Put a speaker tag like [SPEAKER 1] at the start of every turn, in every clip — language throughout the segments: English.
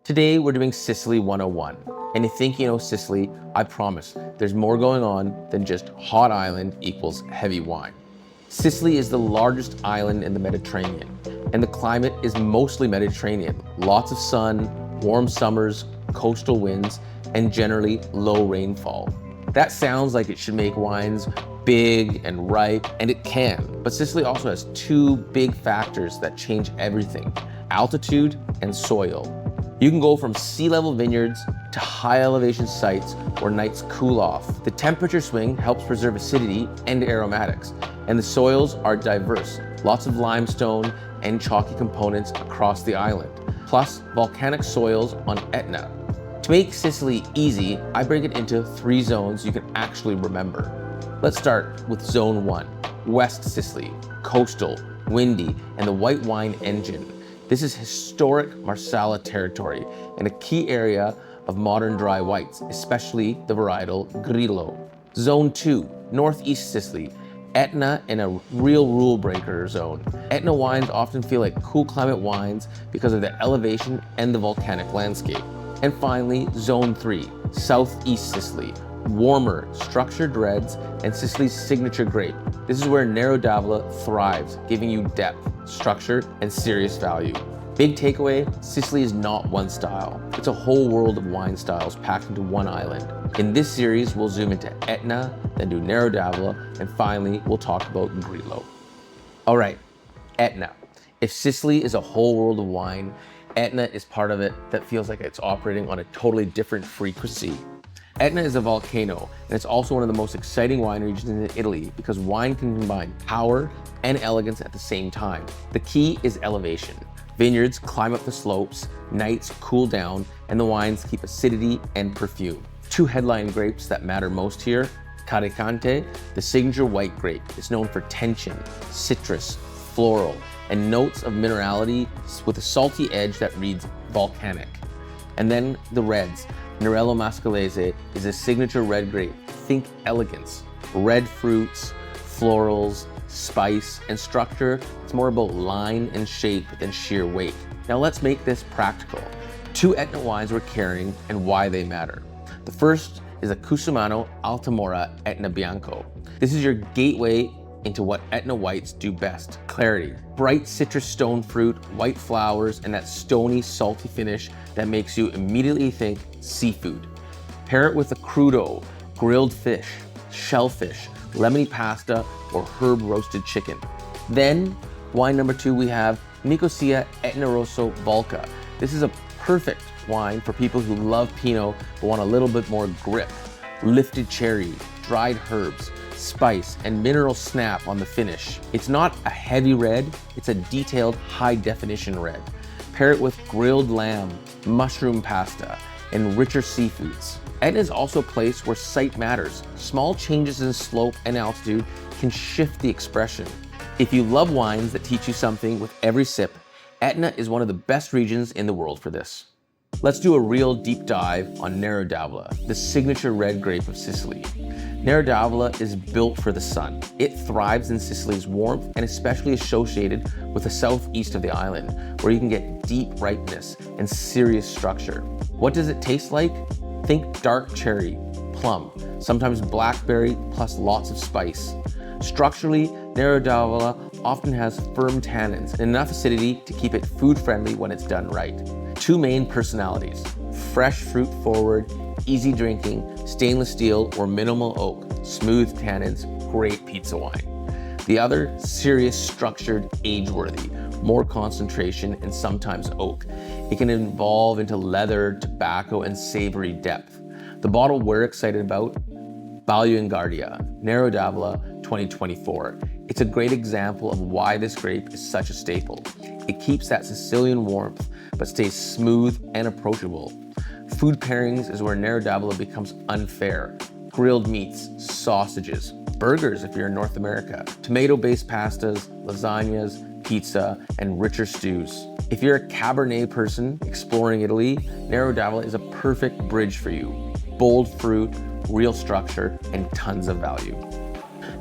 [SPEAKER 1] Today we're doing Sicily 101. And if you think you know Sicily, I promise there's more going on than just hot island equals heavy wine. Sicily is the largest island in the Mediterranean, and the climate is mostly Mediterranean. Lots of sun, warm summers, coastal winds, and generally low rainfall. That sounds like it should make wines big and ripe, and it can, but Sicily also has two big factors that change everything: altitude and soil. You can go from sea level vineyards to high elevation sites where nights cool off. The temperature swing helps preserve acidity and aromatics, and the soils are diverse. Lots of limestone and chalky components across the island, plus volcanic soils on Etna. To make Sicily easy, I break it into 3 zones you can actually remember. Let's start with Zone 1, West Sicily, coastal, windy, and the white wine engine. This is historic Marsala territory and a key area of modern dry whites, especially the varietal Grillo. Zone 2, Northeast Sicily, Etna and a real rule breaker zone. Etna wines often feel like cool climate wines because of their elevation and the volcanic landscape. And finally, Zone 3, Southeast Sicily, warmer, structured reds, and Sicily's signature grape. This is where Nero thrives, giving you depth, structure, and serious value. Big takeaway, Sicily is not one style. It's a whole world of wine styles packed into one island. In this series, we'll zoom into Etna, then do Nero and finally, we'll talk about Grillo. All right, Etna. If Sicily is a whole world of wine, Etna is part of it that feels like it's operating on a totally different frequency. Etna is a volcano, and it's also one of the most exciting wine regions in Italy because wine can combine power and elegance at the same time. The key is elevation. Vineyards climb up the slopes, nights cool down, and the wines keep acidity and perfume. 2 headline grapes that matter most here: Caricante, the signature white grape, is known for tension, citrus, floral, and notes of minerality with a salty edge that reads volcanic. And then the reds. Nero Mascalese is a signature red grape. Think elegance, red fruits, florals, spice, and structure. It's more about line and shape than sheer weight. Now let's make this practical. 2 Etna wines we're carrying and why they matter. The first is a Cusumano Altamora Etna Bianco. This is your gateway into what Etna whites do best: clarity, bright citrus stone fruit, white flowers, and that stony, salty finish that makes you immediately think seafood. Pair it with a crudo, grilled fish, shellfish, lemony pasta, or herb roasted chicken. Then, wine number 2, we have Nicosia Etna Rosso Volca. This is a perfect wine for people who love Pinot but want a little bit more grip. Lifted cherry, dried herbs, spice, and mineral snap on the finish. It's not a heavy red, it's a detailed, high-definition red. Pair it with grilled lamb, mushroom pasta, and richer seafoods. Etna is also a place where site matters. Small changes in slope and altitude can shift the expression. If you love wines that teach you something with every sip, Etna is one of the best regions in the world for this. Let's do a real deep dive on Nero the signature red grape of Sicily. Nero is built for the sun. It thrives in Sicily's warmth and especially associated with the southeast of the island, where you can get deep ripeness and serious structure. What does it taste like? Think dark cherry, plum, sometimes blackberry, plus lots of spice. Structurally, Nero often has firm tannins and enough acidity to keep it food-friendly when it's done right. 2 main personalities: fresh fruit forward, easy drinking, stainless steel or minimal oak, smooth tannins, great pizza wine. The other, serious, structured, age-worthy, more concentration and sometimes oak. It can evolve into leather, tobacco, and savory depth. The bottle we're excited about, Guardia, Nero 2024. It's a great example of why this grape is such a staple. It keeps that Sicilian warmth, but stays smooth and approachable. Food pairings is where Nero becomes unfair. Grilled meats, sausages, burgers if you're in North America, tomato-based pastas, lasagnas, pizza, and richer stews. If you're a Cabernet person exploring Italy, Nero is a perfect bridge for you. Bold fruit, real structure, and tons of value.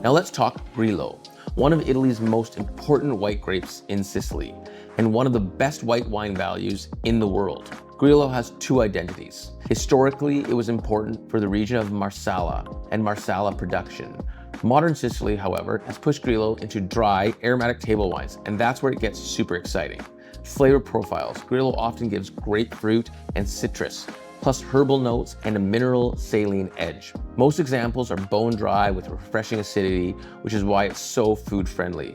[SPEAKER 1] Now let's talk Grillo, one of Italy's most important white grapes in Sicily, and one of the best white wine values in the world. Grillo has two identities. Historically, it was important for the region of Marsala and Marsala production. Modern Sicily, however, has pushed Grillo into dry, aromatic table wines, and that's where it gets super exciting. Flavor profiles. Grillo often gives grapefruit and citrus, plus herbal notes and a mineral saline edge. Most examples are bone dry with refreshing acidity, which is why it's so food friendly.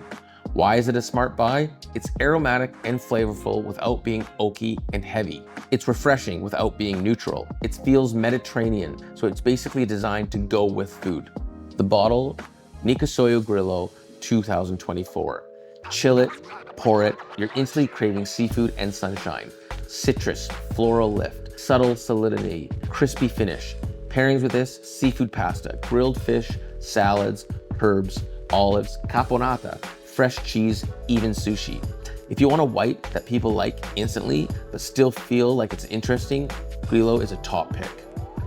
[SPEAKER 1] Why is it a smart buy? It's aromatic and flavorful without being oaky and heavy. It's refreshing without being neutral. It feels Mediterranean, so it's basically designed to go with food. The bottle, Nicosoyo Grillo 2024. Chill it, pour it, you're instantly craving seafood and sunshine. Citrus, floral lift, subtle salinity, crispy finish. Pairings with this, seafood pasta, grilled fish, salads, herbs, olives, caponata, fresh cheese, even sushi. If you want a white that people like instantly, but still feel like it's interesting, Grillo is a top pick.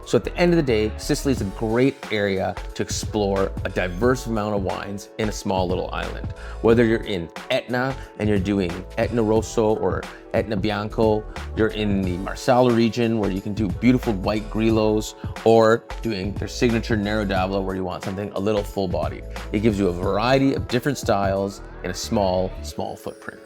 [SPEAKER 1] So at the end of the day, Sicily is a great area to explore a diverse amount of wines in a small little island. Whether you're in Etna and you're doing Etna Rosso or Etna Bianco, you're in the Marsala region where you can do beautiful white Grillos, or doing their signature Nero d'Avola where you want something a little full-bodied. It gives you a variety of different styles in a small footprint.